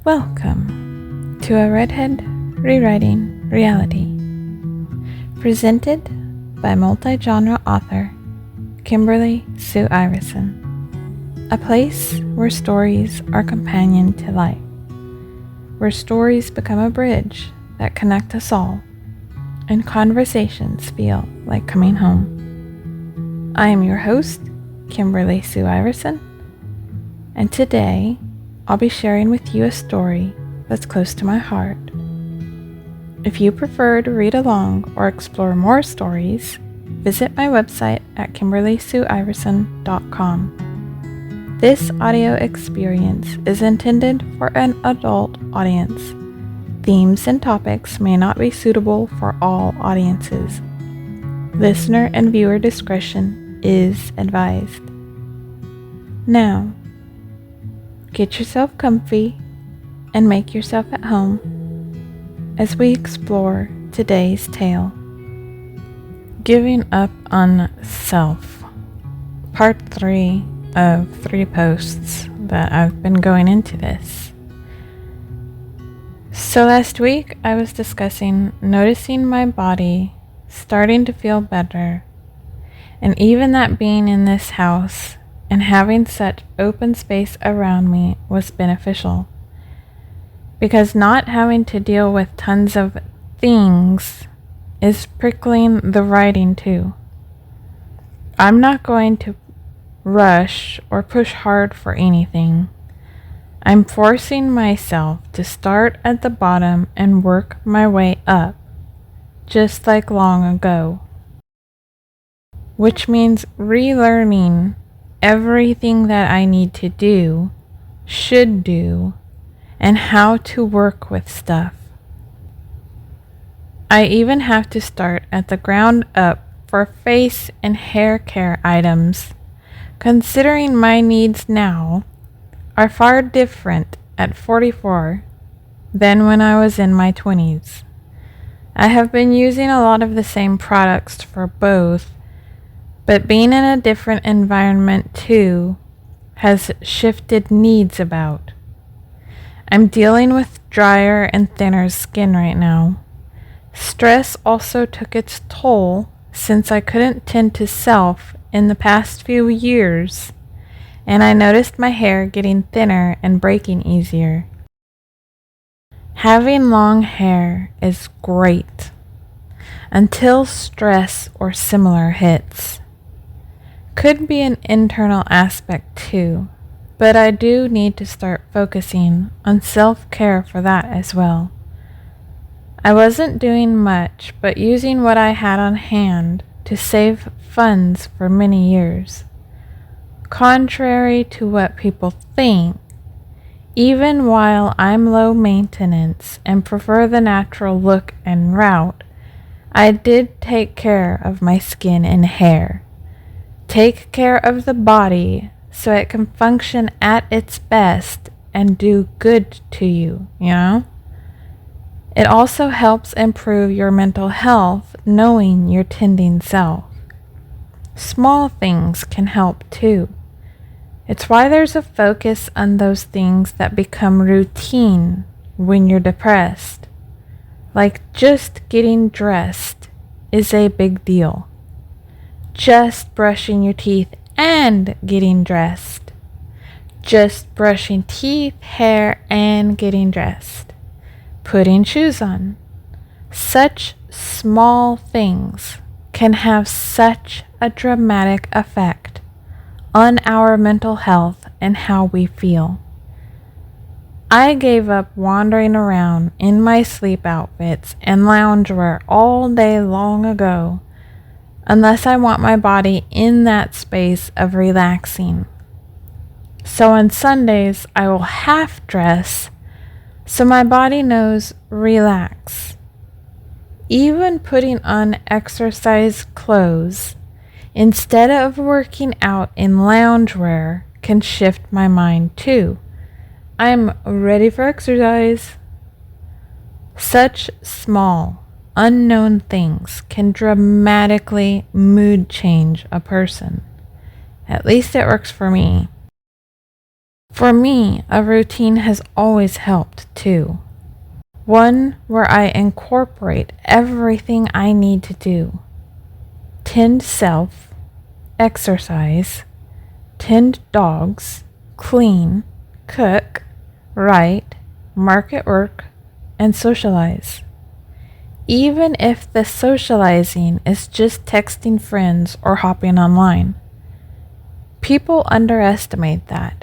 Welcome to a Redhead Rewriting Reality, presented by multi-genre author Kimberly Sue Iverson, a place where stories are companion to life, where stories become a bridge that connect us all, and conversations feel like coming home. I am your host, Kimberly Sue Iverson, and today I'll be sharing with you a story that's close to my heart. If you prefer to read along or explore more stories, visit my website at kimberlysueiverson.com. This audio experience is intended for an adult audience. Themes and topics may not be suitable for all audiences. Listener and viewer discretion is advised. Now, get yourself comfy and make yourself at home as we explore today's tale. Giving Up on Self, Part 3 of 3 posts that I've been going into this. So last week I was discussing noticing my body starting to feel better, and even that being in this house and having such open space around me was beneficial, because not having to deal with tons of things is prickling the writing too. I'm not going to rush or push hard for anything. I'm forcing myself to start at the bottom and work my way up, just like long ago, which means relearning everything that I need to do, should do, and how to work with stuff. I even have to start at the ground up for face and hair care items, considering my needs now are far different at 44 than when I was in my 20s. I have been using a lot of the same products for both, but being in a different environment too has shifted needs about. I'm dealing with drier and thinner skin right now. Stress also took its toll since I couldn't tend to self in the past few years, and I noticed my hair getting thinner and breaking easier. Having long hair is great until stress or similar hits. Could be an internal aspect too, but I do need to start focusing on self-care for that as well. I wasn't doing much but using what I had on hand to save funds for many years. Contrary to what people think, even while I'm low maintenance and prefer the natural look and route, I did take care of my skin and hair. Take care of the body so it can function at its best and do good to you, you know? It also helps improve your mental health knowing your tending self. Small things can help too. It's why there's a focus on those things that become routine when you're depressed. Like just getting dressed is a big deal. Just brushing your teeth and getting dressed. Just brushing teeth, hair, and getting dressed. Putting shoes on. Such small things can have such a dramatic effect on our mental health and how we feel. I gave up wandering around in my sleep outfits and loungewear all day long ago, unless I want my body in that space of relaxing. So on Sundays, I will half dress so my body knows relax. Even putting on exercise clothes instead of working out in loungewear can shift my mind too. I'm ready for exercise. Such small, unknown things can dramatically mood change a person. At least it works for me. For me, a routine has always helped too. One where I incorporate everything I need to do. Tend self, exercise, tend dogs, clean, cook, write, market work, and socialize. Even if the socializing is just texting friends or hopping online. People underestimate that.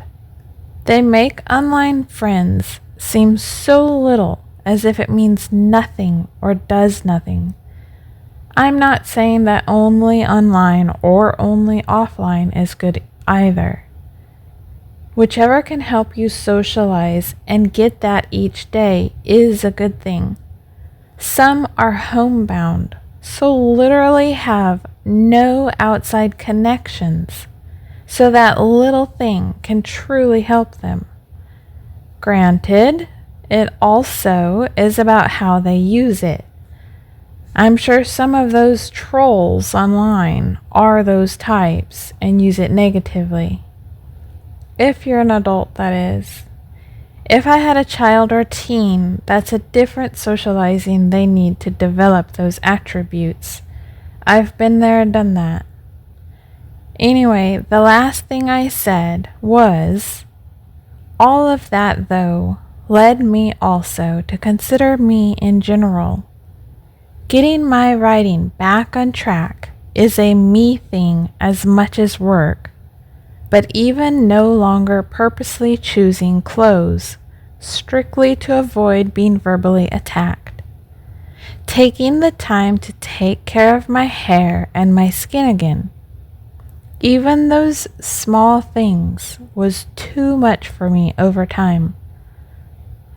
They make online friends seem so little, as if it means nothing or does nothing. I'm not saying that only online or only offline is good either. Whichever can help you socialize and get that each day is a good thing. Some are homebound, so literally have no outside connections. So that little thing can truly help them. Granted, it also is about how they use it. I'm sure some of those trolls online are those types and use it negatively. If you're an adult, that is. If I had a child or teen, that's a different socializing they need to develop those attributes. I've been there and done that. Anyway, the last thing I said was, all of that though led me also to consider me in general. Getting my writing back on track is a me thing as much as work, but even no longer purposely choosing clothes strictly to avoid being verbally attacked. Taking the time to take care of my hair and my skin again. Even those small things was too much for me over time.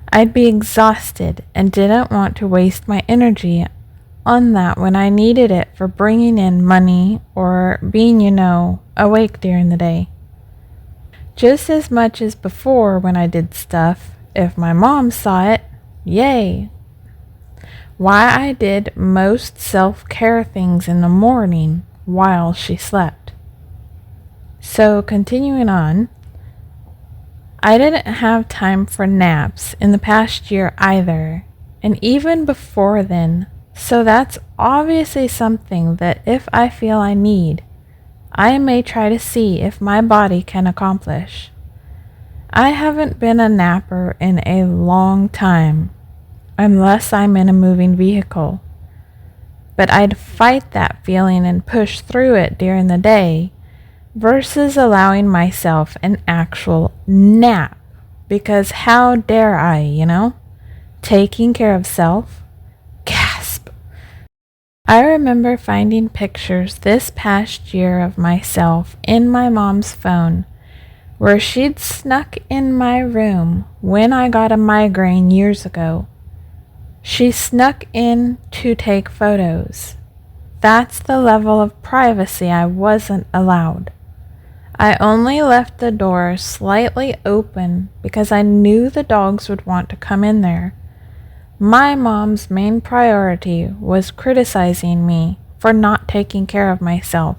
I'd be exhausted and didn't want to waste my energy on that when I needed it for bringing in money or being, awake during the day. Just as much as before when I did stuff, if my mom saw it, yay. Why I did most self-care things in the morning while she slept. So continuing on, I didn't have time for naps in the past year either, and even before then, so that's obviously something that if I feel I need, I may try to see if my body can accomplish. I haven't been a napper in a long time, unless I'm in a moving vehicle, but I'd fight that feeling and push through it during the day, versus allowing myself an actual nap, because how dare I, taking care of self? Gasp! I remember finding pictures this past year of myself in my mom's phone, where she'd snuck in my room when I got a migraine years ago. She snuck in to take photos. That's the level of privacy I wasn't allowed. I only left the door slightly open because I knew the dogs would want to come in there. My mom's main priority was criticizing me for not taking care of myself.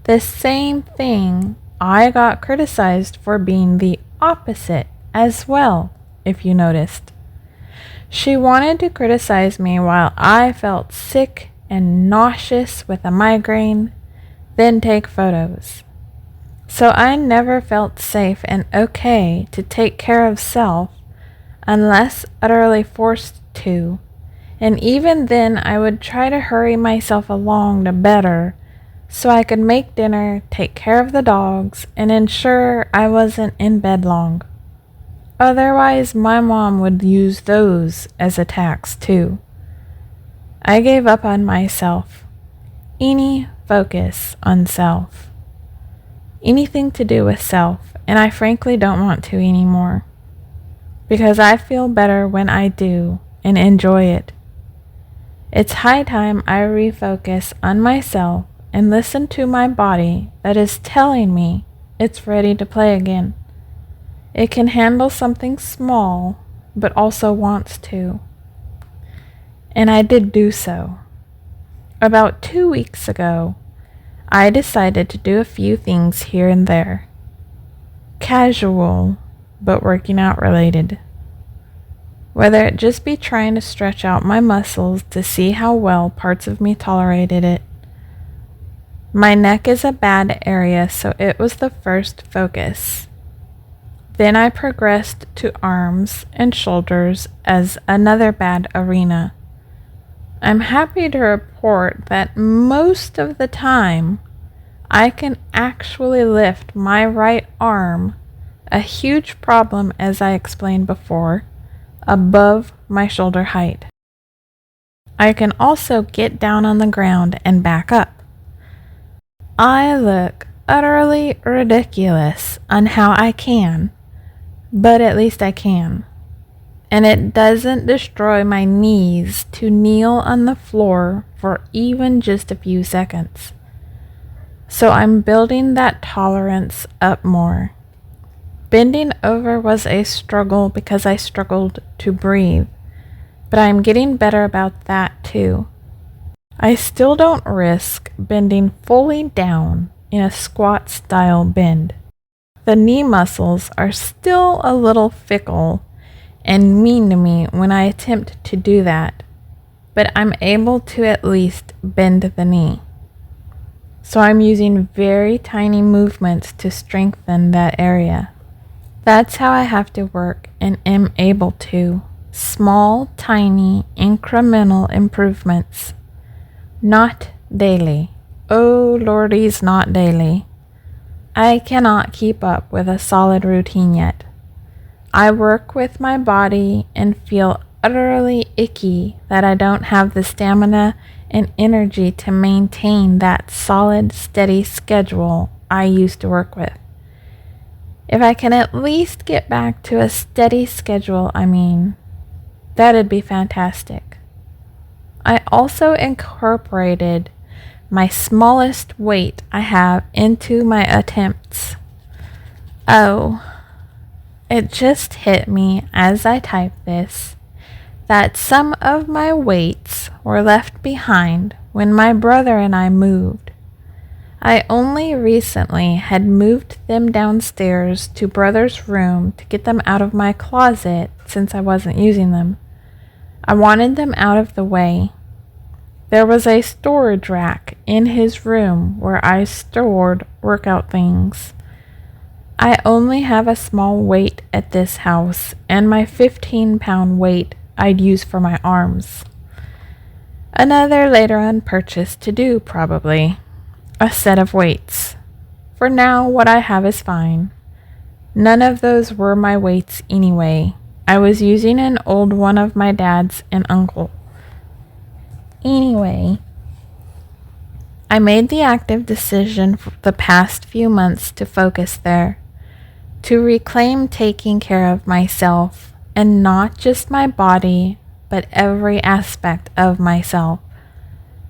The same thing I got criticized for being the opposite as well, if you noticed. She wanted to criticize me while I felt sick and nauseous with a migraine, then take photos. So I never felt safe and okay to take care of self unless utterly forced to, and even then I would try to hurry myself along to better so I could make dinner, take care of the dogs, and ensure I wasn't in bed long. Otherwise, my mom would use those as attacks too. I gave up on myself. Any focus on self. Anything to do with self, and I frankly don't want to anymore. Because I feel better when I do and enjoy it. It's high time I refocus on myself and listen to my body that is telling me it's ready to play again. It can handle something small, but also wants to. And I did do so. About 2 weeks ago, I decided to do a few things here and there. Casual, but working out related. Whether it just be trying to stretch out my muscles to see how well parts of me tolerated it. My neck is a bad area, so it was the first focus. Then I progressed to arms and shoulders as another bad arena. I'm happy to report that most of the time, I can actually lift my right arm, a huge problem as I explained before, above my shoulder height. I can also get down on the ground and back up. I look utterly ridiculous on how I can, but at least I can. And it doesn't destroy my knees to kneel on the floor for even just a few seconds. So I'm building that tolerance up more. Bending over was a struggle because I struggled to breathe, but I'm getting better about that too. I still don't risk bending fully down in a squat style bend. The knee muscles are still a little fickle and mean to me when I attempt to do that, but I'm able to at least bend the knee. So I'm using very tiny movements to strengthen that area. That's how I have to work and am able to. Small, tiny, incremental improvements. Not daily. Oh lordies, not daily. I cannot keep up with a solid routine yet. I work with my body and feel utterly icky that I don't have the stamina and energy to maintain that solid, steady schedule I used to work with. If I can at least get back to a steady schedule, that'd be fantastic. I also incorporated my smallest weight I have into my attempts. Oh, it just hit me as I typed this that some of my weights were left behind when my brother and I moved. I only recently had moved them downstairs to brother's room to get them out of my closet since I wasn't using them. I wanted them out of the way. There was a storage rack in his room where I stored workout things. I only have a small weight at this house and my 15-pound weight I'd use for my arms. Another later on purchase to do, probably. A set of weights. For now, what I have is fine. None of those were my weights anyway. I was using an old one of my dad's and uncle. Anyway, I made the active decision for the past few months to focus there, to reclaim taking care of myself, and not just my body, but every aspect of myself.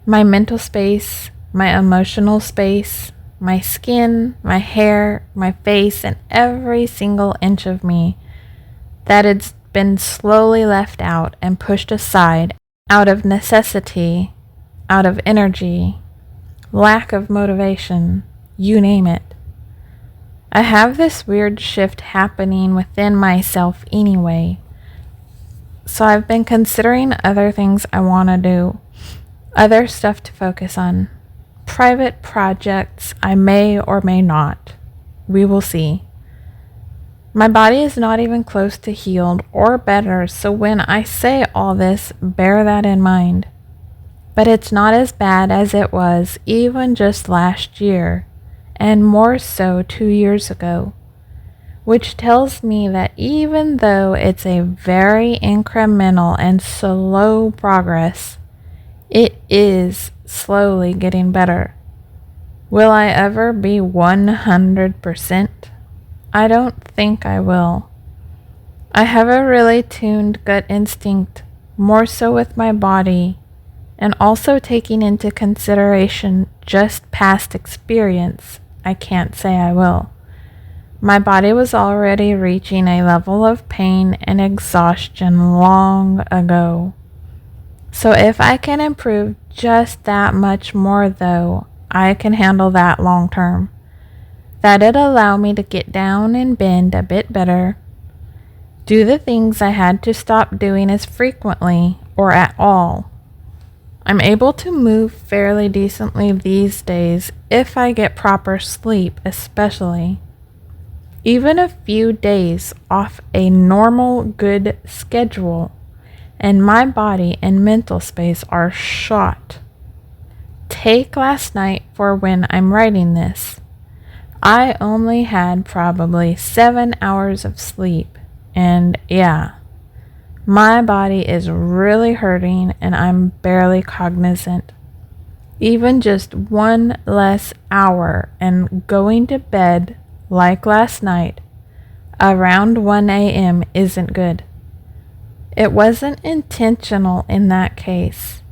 My mental space, my emotional space, my skin, my hair, my face, and every single inch of me that had been slowly left out and pushed aside out of necessity, out of energy, lack of motivation, you name it. I have this weird shift happening within myself anyway, so I've been considering other things I want to do, other stuff to focus on, private projects I may or may not. We will see. My body is not even close to healed or better, so when I say all this, bear that in mind. But it's not as bad as it was even just last year, and more so 2 years ago, which tells me that even though it's a very incremental and slow progress, it is slowly getting better. Will I ever be 100%? I don't think I will. I have a really tuned gut instinct, more so with my body, and also taking into consideration just past experience. I can't say I will. My body was already reaching a level of pain and exhaustion long ago. So if I can improve just that much more though, I can handle that long term. That'd allow me to get down and bend a bit better, do the things I had to stop doing as frequently or at all. I'm able to move fairly decently these days if I get proper sleep, especially. Even a few days off a normal good schedule, and my body and mental space are shot. Take last night for when I'm writing this. I only had probably 7 hours of sleep, and yeah, my body is really hurting and I'm barely cognizant. Even just 1 less hour and going to bed like last night around 1 a.m. isn't good. It wasn't intentional in that case.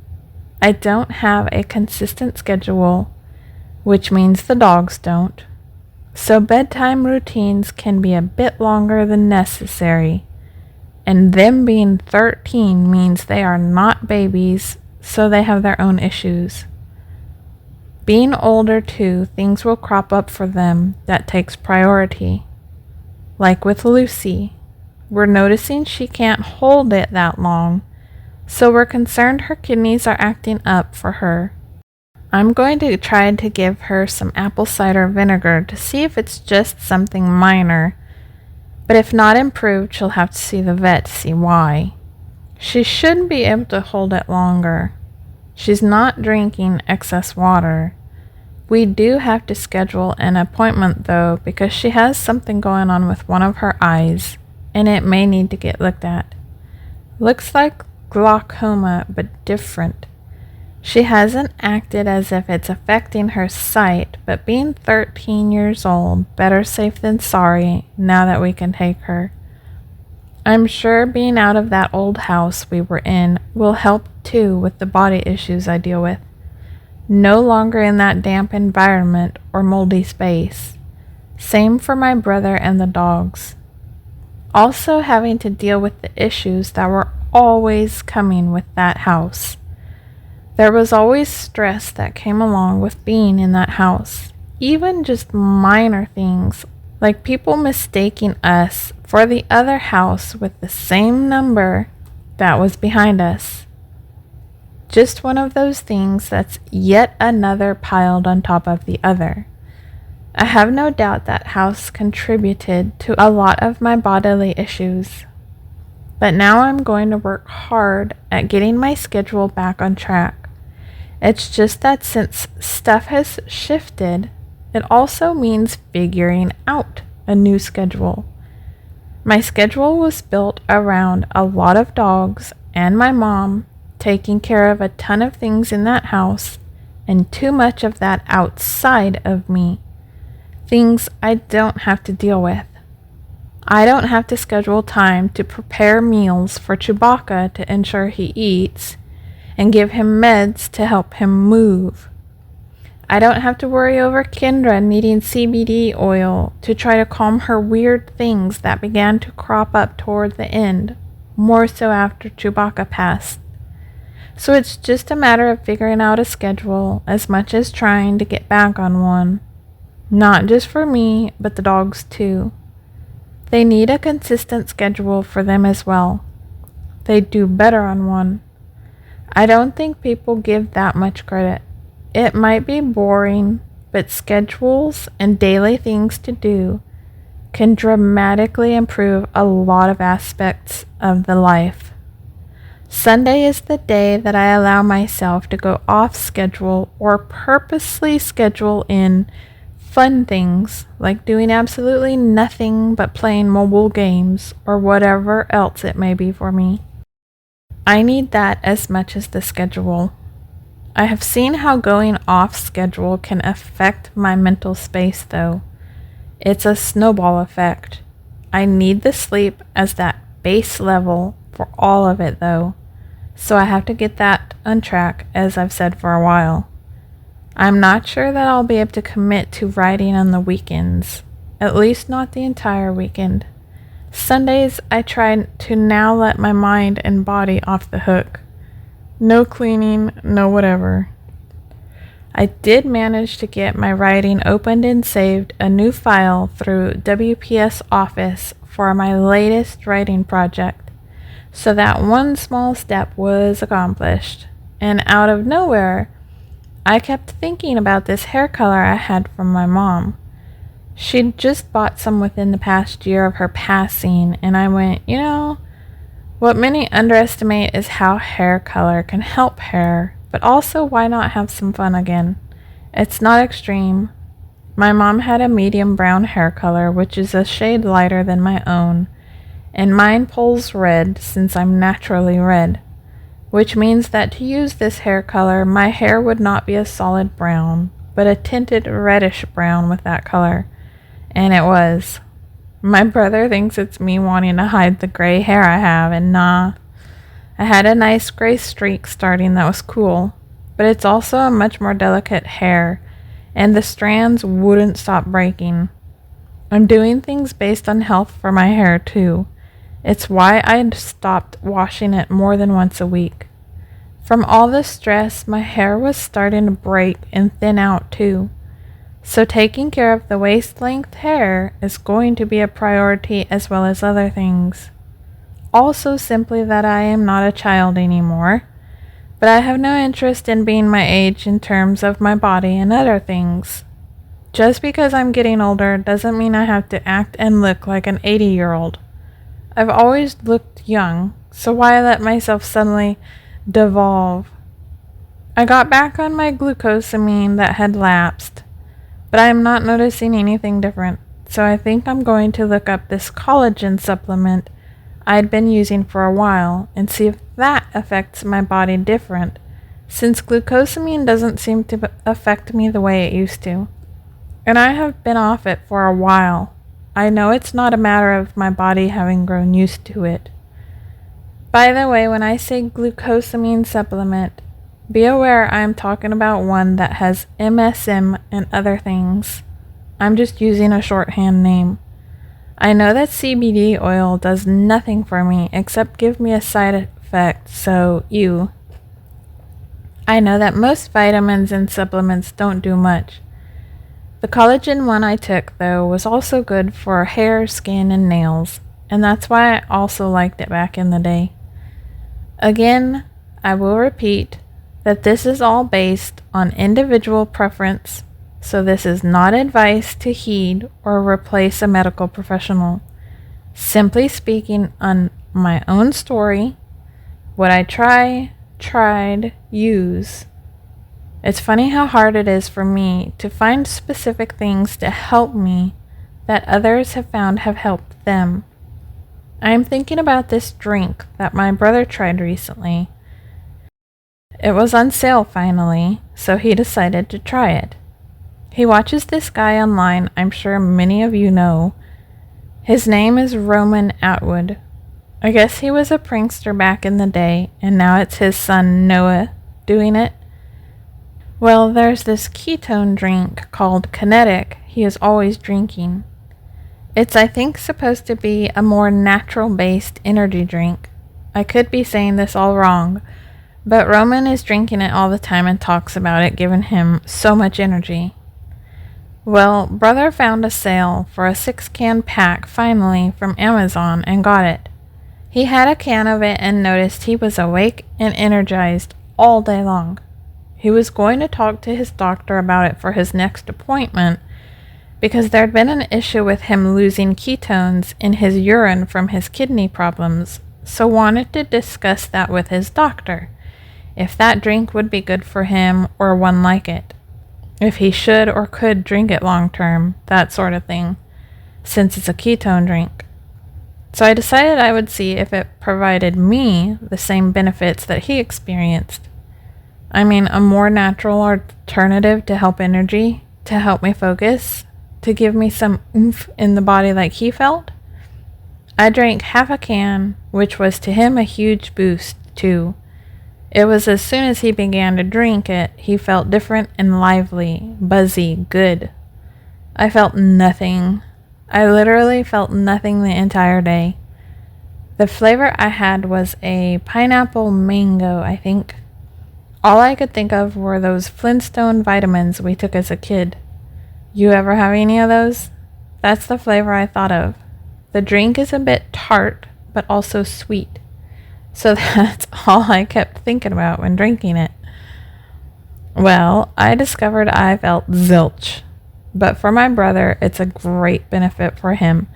I don't have a consistent schedule, which means the dogs don't. So bedtime routines can be a bit longer than necessary. And them being 13 means they are not babies, so they have their own issues. Being older too, things will crop up for them that takes priority. Like with Lucy, we're noticing she can't hold it that long, so we're concerned her kidneys are acting up for her. I'm going to try to give her some apple cider vinegar to see if it's just something minor, but if not improved, she'll have to see the vet to see why. She should be able to hold it longer. She's not drinking excess water. We do have to schedule an appointment though, because she has something going on with one of her eyes, and it may need to get looked at. Looks like glaucoma, but different. She hasn't acted as if it's affecting her sight, but being 13 years old, better safe than sorry now that we can take her. I'm sure being out of that old house we were in will help too with the body issues I deal with. No longer in that damp environment or moldy space. Same for my brother and the dogs. Also having to deal with the issues that were always coming with that house. There was always stress that came along with being in that house. Even just minor things, like people mistaking us for the other house with the same number that was behind us. Just one of those things that's yet another piled on top of the other. I have no doubt that house contributed to a lot of my bodily issues. But now I'm going to work hard at getting my schedule back on track. It's just that since stuff has shifted, it also means figuring out a new schedule. My schedule was built around a lot of dogs and my mom taking care of a ton of things in that house and too much of that outside of me. Things I don't have to deal with. I don't have to schedule time to prepare meals for Chewbacca to ensure he eats and give him meds to help him move. I don't have to worry over Kendra needing CBD oil to try to calm her weird things that began to crop up toward the end, more so after Chewbacca passed. So it's just a matter of figuring out a schedule as much as trying to get back on one. Not just for me, but the dogs too. They need a consistent schedule for them as well. They do better on one. I don't think people give that much credit. It might be boring, but schedules and daily things to do can dramatically improve a lot of aspects of the life. Sunday is the day that I allow myself to go off schedule or purposely schedule in fun things like doing absolutely nothing but playing mobile games or whatever else it may be for me. I need that as much as the schedule. I have seen how going off schedule can affect my mental space though. It's a snowball effect. I need the sleep as that base level for all of it though, so I have to get that on track as I've said for a while. I'm not sure that I'll be able to commit to writing on the weekends, at least not the entire weekend. Sundays I try to now let my mind and body off the hook. No cleaning, no whatever. I did manage to get my writing opened and saved a new file through WPS Office for my latest writing project. So that one small step was accomplished. And out of nowhere, I kept thinking about this hair color I had from my mom. She'd just bought some within the past year of her passing, and I went, what many underestimate is how hair color can help hair, but also why not have some fun again? It's not extreme. My mom had a medium brown hair color, which is a shade lighter than my own, and mine pulls red since I'm naturally red, which means that to use this hair color, my hair would not be a solid brown, but a tinted reddish brown with that color. And it was. My brother thinks it's me wanting to hide the gray hair I have, and nah. I had a nice gray streak starting that was cool, but it's also a much more delicate hair, and the strands wouldn't stop breaking. I'm doing things based on health for my hair too. It's why I stopped washing it more than once a week. From all the stress, my hair was starting to break and thin out too. So taking care of the waist-length hair is going to be a priority as well as other things. Also simply that I am not a child anymore, but I have no interest in being my age in terms of my body and other things. Just because I'm getting older doesn't mean I have to act and look like an 80-year-old. I've always looked young, so why let myself suddenly devolve? I got back on my glucosamine that had lapsed, but I am not noticing anything different, so I think I'm going to look up this collagen supplement I'd been using for a while and see if that affects my body different, since glucosamine doesn't seem to affect me the way it used to. And I have been off it for a while. I know it's not a matter of my body having grown used to it. By the way, when I say glucosamine supplement, be aware I am talking about one that has MSM and other things. I'm just using a shorthand name. I know that CBD oil does nothing for me except give me a side effect, so ew. I know that most vitamins and supplements don't do much. The collagen one I took, though, was also good for hair, skin, and nails, and that's why I also liked it back in the day. Again, I will repeat that this is all based on individual preference, so this is not advice to heed or replace a medical professional. Simply speaking on my own story, what I tried, use. It's funny how hard it is for me to find specific things to help me that others have found have helped them. I am thinking about this drink that my brother tried recently. It was on sale finally, so he decided to try it. He watches this guy online I'm sure many of you know. His name is Roman Atwood. I guess he was a prankster back in the day, and now it's his son Noah doing it. Well, there's this ketone drink called Kinetic he is always drinking. It's, I think, supposed to be a more natural-based energy drink. I could be saying this all wrong, but Roman is drinking it all the time and talks about it giving him so much energy. Well, brother found a sale for a 6-can pack finally from Amazon and got it. He had a can of it and noticed he was awake and energized all day long. He was going to talk to his doctor about it for his next appointment because there'd been an issue with him losing ketones in his urine from his kidney problems, so wanted to discuss that with his doctor, if that drink would be good for him or one like it, if he should or could drink it long term, that sort of thing, since it's a ketone drink. So I decided I would see if it provided me the same benefits that he experienced. I mean, a more natural alternative to help energy, to help me focus, to give me some oomph in the body like he felt. I drank half a can, which was to him a huge boost, too. It was as soon as he began to drink it, he felt different and lively, buzzy, good. I felt nothing. I literally felt nothing the entire day. The flavor I had was a pineapple mango, I think. All I could think of were those Flintstone vitamins we took as a kid. You ever have any of those? That's the flavor I thought of. The drink is a bit tart, but also sweet. So that's all I kept thinking about when drinking it. Well, I discovered I felt zilch. But for my brother, it's a great benefit for him.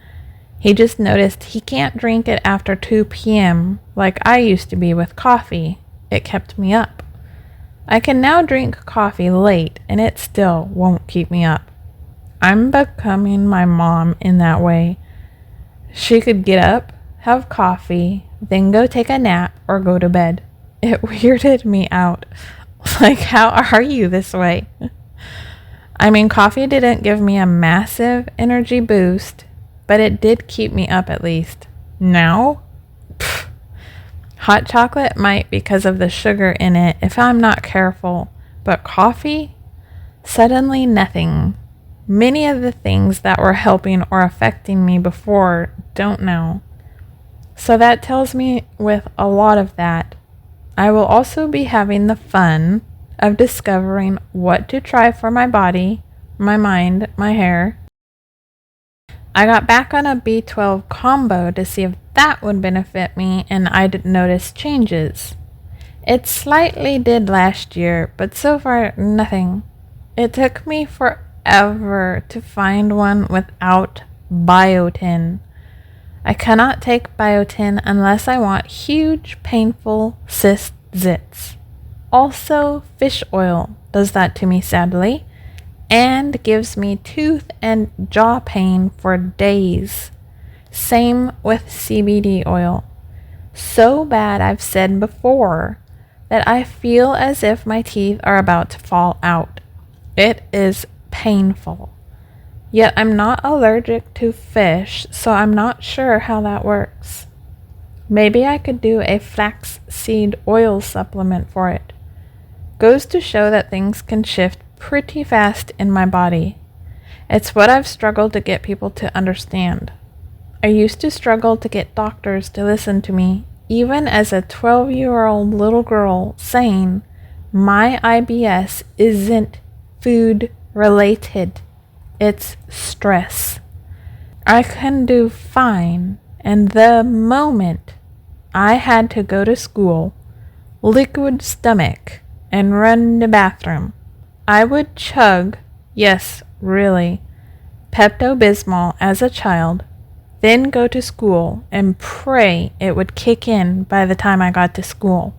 He just noticed he can't drink it after 2 p.m. like I used to be with coffee. It kept me up. I can now drink coffee late and it still won't keep me up. I'm becoming my mom in that way. She could get up, have coffee, then go take a nap or go to bed. It weirded me out. Like, how are you this way? I mean, coffee didn't give me a massive energy boost, but it did keep me up at least. Now? Pfft. Hot chocolate might because of the sugar in it if I'm not careful, but coffee? Suddenly nothing. Many of the things that were helping or affecting me before don't now. So that tells me with a lot of that, I will also be having the fun of discovering what to try for my body, my mind, my hair. I got back on a B12 combo to see if that would benefit me, and I didn't notice changes. It slightly did last year, but so far nothing. It took me forever to find one without biotin. I cannot take biotin unless I want huge, painful cyst zits. Also, fish oil does that to me sadly, and gives me tooth and jaw pain for days. Same with CBD oil. So bad I've said before that I feel as if my teeth are about to fall out. It is painful. Yet I'm not allergic to fish, so I'm not sure how that works. Maybe I could do a flaxseed oil supplement for it. Goes to show that things can shift pretty fast in my body. It's what I've struggled to get people to understand. I used to struggle to get doctors to listen to me, even as a 12-year-old little girl saying, my IBS isn't food related. It's stress. I can do fine, and the moment I had to go to school, liquid stomach, and run the bathroom, I would chug, yes, really, Pepto-Bismol as a child, then go to school and pray it would kick in by the time I got to school.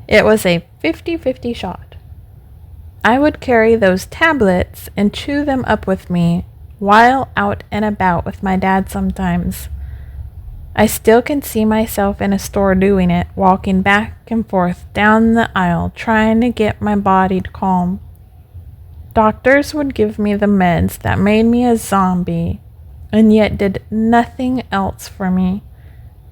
It was a 50-50 shot. I would carry those tablets and chew them up with me while out and about with my dad sometimes. I still can see myself in a store doing it, walking back and forth down the aisle trying to get my body to calm. Doctors would give me the meds that made me a zombie and yet did nothing else for me.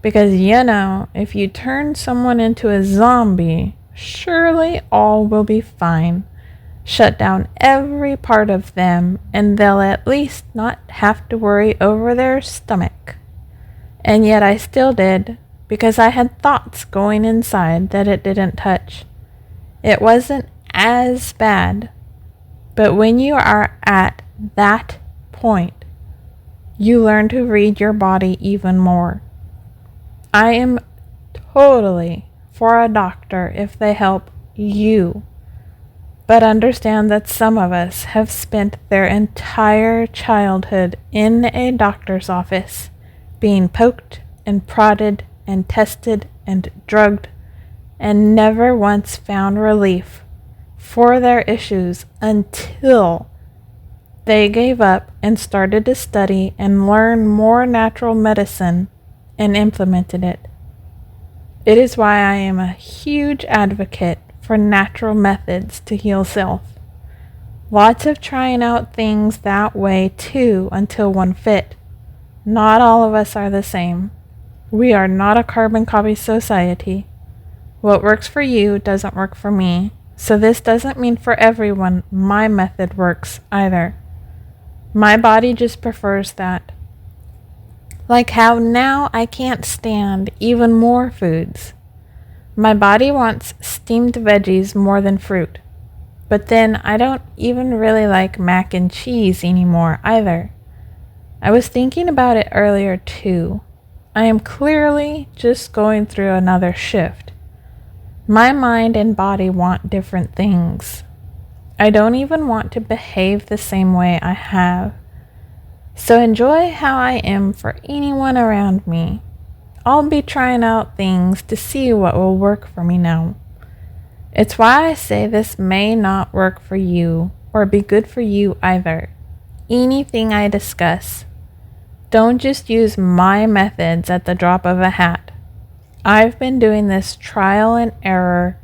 Because, if you turn someone into a zombie, surely all will be fine. Shut down every part of them, and they'll at least not have to worry over their stomach. And yet I still did, because I had thoughts going inside that it didn't touch. It wasn't as bad, but when you are at that point, you learn to read your body even more. I am totally for a doctor if they help you. But understand that some of us have spent their entire childhood in a doctor's office, being poked and prodded and tested and drugged, and never once found relief for their issues until they gave up and started to study and learn more natural medicine and implemented it. It is why I am a huge advocate for natural methods to heal self. Lots of trying out things that way too until one fit. Not all of us are the same. We are not a carbon copy society. What works for you doesn't work for me, so this doesn't mean for everyone my method works either. My body just prefers that. Like how now I can't stand even more foods. My body wants steamed veggies more than fruit. But then I don't even really like mac and cheese anymore either. I was thinking about it earlier too. I am clearly just going through another shift. My mind and body want different things. I don't even want to behave the same way I have. So enjoy how I am for anyone around me. I'll be trying out things to see what will work for me now. It's why I say this may not work for you or be good for you either. Anything I discuss, don't just use my methods at the drop of a hat. I've been doing this trial and error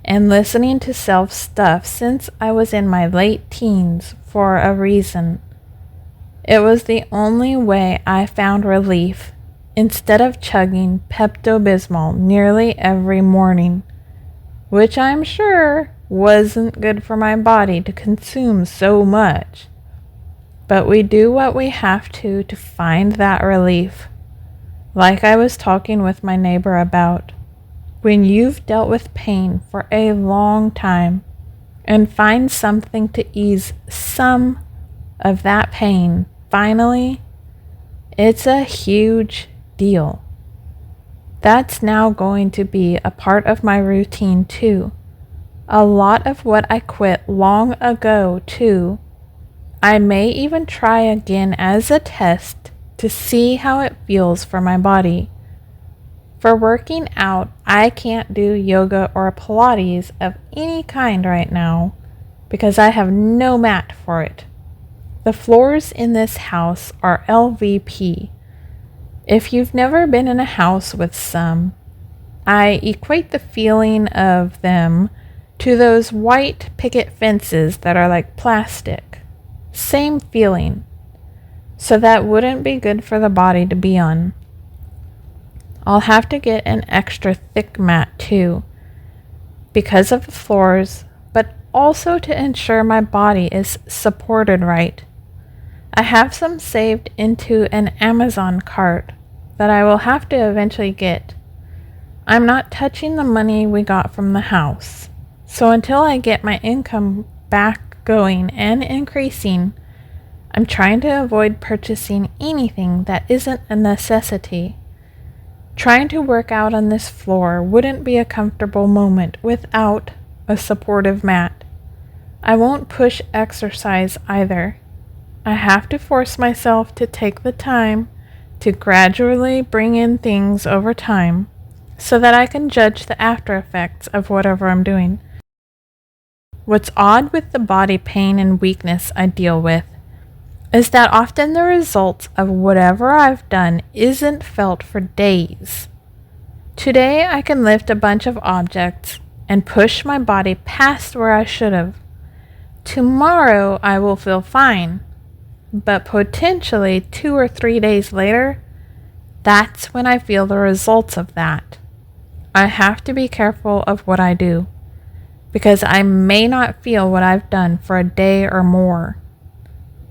and listening to self stuff since I was in my late teens for a reason. It was the only way I found relief instead of chugging Pepto-Bismol nearly every morning, which I'm sure wasn't good for my body to consume so much. But we do what we have to find that relief. Like I was talking with my neighbor about, when you've dealt with pain for a long time and find something to ease some of that pain, finally, it's a huge deal. That's now going to be a part of my routine too. A lot of what I quit long ago too, I may even try again as a test to see how it feels for my body. For working out, I can't do yoga or Pilates of any kind right now because I have no mat for it. The floors in this house are LVP. If you've never been in a house with some, I equate the feeling of them to those white picket fences that are like plastic. Same feeling. So that wouldn't be good for the body to be on. I'll have to get an extra thick mat too, because of the floors, but also to ensure my body is supported right. I have some saved into an Amazon cart that I will have to eventually get. I'm not touching the money we got from the house, so until I get my income back going and increasing, I'm trying to avoid purchasing anything that isn't a necessity. Trying to work out on this floor wouldn't be a comfortable moment without a supportive mat. I won't push exercise either. I have to force myself to take the time to gradually bring in things over time so that I can judge the after effects of whatever I'm doing. What's odd with the body pain and weakness I deal with is that often the results of whatever I've done isn't felt for days. Today I can lift a bunch of objects and push my body past where I should have. Tomorrow I will feel fine, but potentially 2 or 3 days later, that's when I feel the results of that. I have to be careful of what I do, because I may not feel what I've done for a day or more.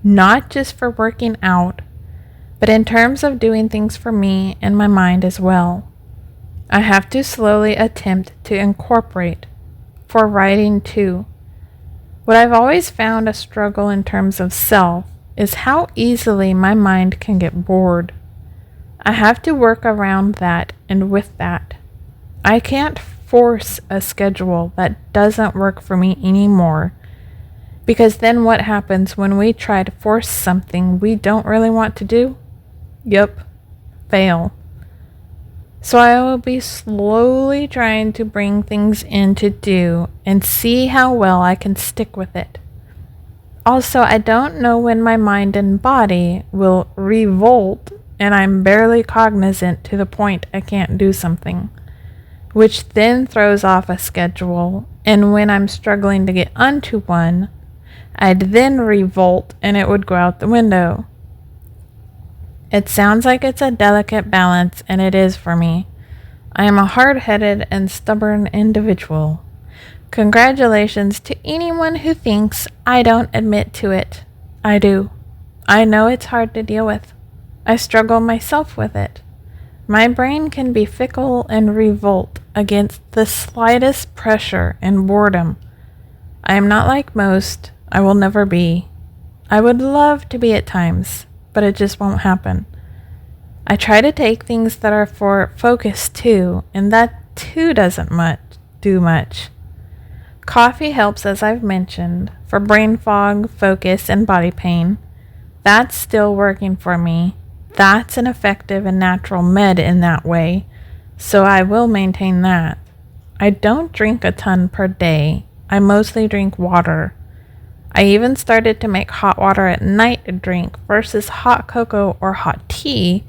Not just for working out, but in terms of doing things for me and my mind as well. I have to slowly attempt to incorporate, for writing too. What I've always found a struggle in terms of self is how easily my mind can get bored. I have to work around that and with that. I can't force a schedule that doesn't work for me anymore. Because then what happens when we try to force something we don't really want to do? Yup, fail. So I will be slowly trying to bring things in to do and see how well I can stick with it. Also, I don't know when my mind and body will revolt and I'm barely cognizant to the point I can't do something, which then throws off a schedule, and when I'm struggling to get onto one, I'd then revolt and it would go out the window. It sounds like it's a delicate balance, and it is for me. I am a hard-headed and stubborn individual. Congratulations to anyone who thinks I don't admit to it. I do. I know it's hard to deal with. I struggle myself with it. My brain can be fickle and revolt against the slightest pressure and boredom. I am not like most. I will never be. I would love to be at times, but it just won't happen. I try to take things that are for focus too, and that too doesn't do much. Coffee helps, as I've mentioned, for brain fog, focus, and body pain. That's still working for me. That's an effective and natural med in that way, so I will maintain that. I don't drink a ton per day. I mostly drink water. I even started to make hot water at night to drink versus hot cocoa or hot tea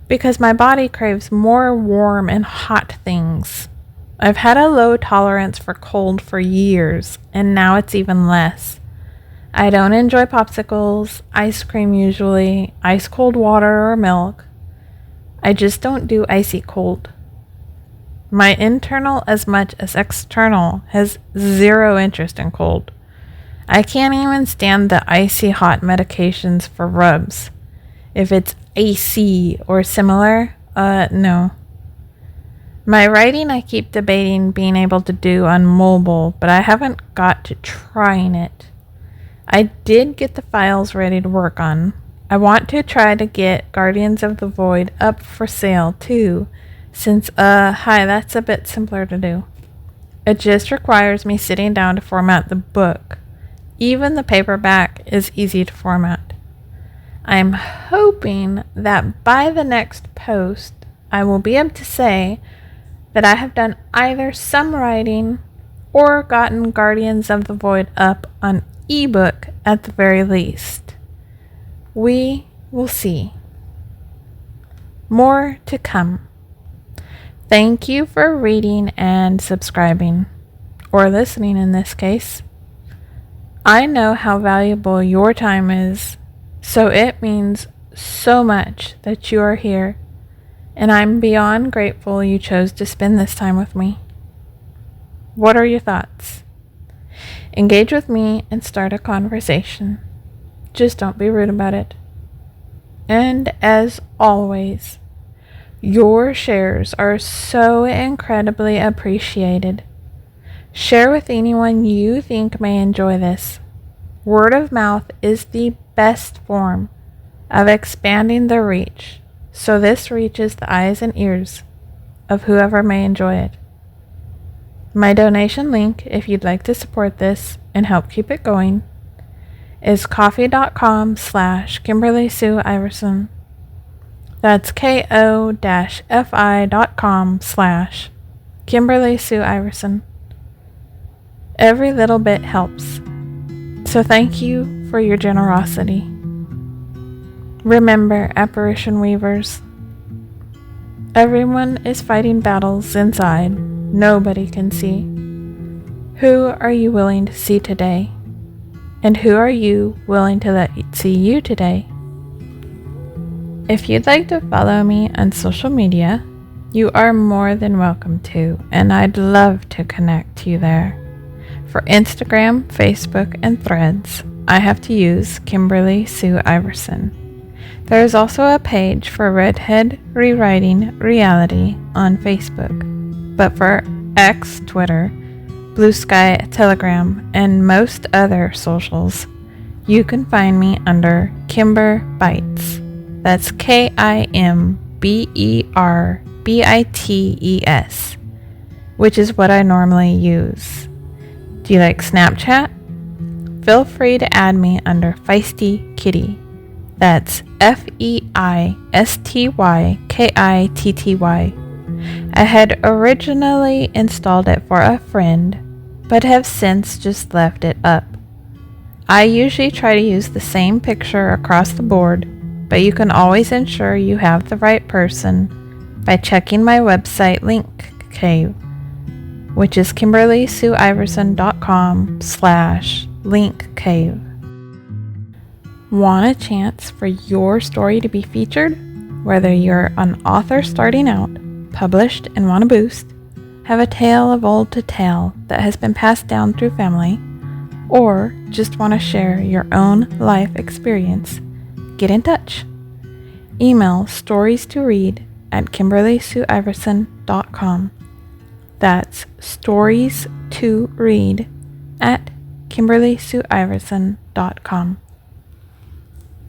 because my body craves more warm and hot things. I've had a low tolerance for cold for years, and now it's even less. I don't enjoy popsicles, ice cream usually, ice cold water or milk. I just don't do icy cold. My internal as much as external has zero interest in cold. I can't even stand the icy hot medications for rubs. If it's AC or similar, no. My writing I keep debating being able to do on mobile, but I haven't got to trying it. I did get the files ready to work on. I want to try to get Guardians of the Void up for sale too, since, that's a bit simpler to do. It just requires me sitting down to format the book. Even the paperback is easy to format. I'm hoping that by the next post, I will be able to say that I have done either some writing or gotten Guardians of the Void up on ebook at the very least. We will see. More to come. Thank you for reading and subscribing, or listening in this case. I know how valuable your time is, so it means so much that you are here, and I'm beyond grateful you chose to spend this time with me. What are your thoughts? Engage with me and start a conversation. Just don't be rude about it. And as always, your shares are so incredibly appreciated. Share with anyone you think may enjoy this. Word of mouth is the best form of expanding the reach, so this reaches the eyes and ears of whoever may enjoy it. My donation link, if you'd like to support this and help keep it going, is ko-fi.com/Kimberly Sue Iverson. That's ko-fi.com/Kimberly Sue Iverson. Every little bit helps, so thank you for your generosity. Remember, apparition weavers, everyone is fighting battles inside nobody can see. Who are you willing to see today? And who are you willing to let see you today? If you'd like to follow me on social media, you are more than welcome to, and I'd love to connect you there. For Instagram, Facebook, and Threads, I have to use Kimberly Sue Iverson. There is also a page for Redhead Rewriting Reality on Facebook, but for X, Twitter, Blue Sky, Telegram, and most other socials, you can find me under Kimber Bites. That's KIMBERBITES, which is what I normally use. Do you like Snapchat? Feel free to add me under Feisty Kitty. That's FEISTYKITTY. I had originally installed it for a friend, but have since just left it up. I usually try to use the same picture across the board, but you can always ensure you have the right person by checking my website link cave, which is KimberlySueIverson.com/linkcave. Want a chance for your story to be featured? Whether you're an author starting out, published and want a boost, have a tale of old to tell that has been passed down through family, or just want to share your own life experience, get in touch. Email stories2read@KimberlySueIverson.com. That's stories2read@KimberlySueIverson.com.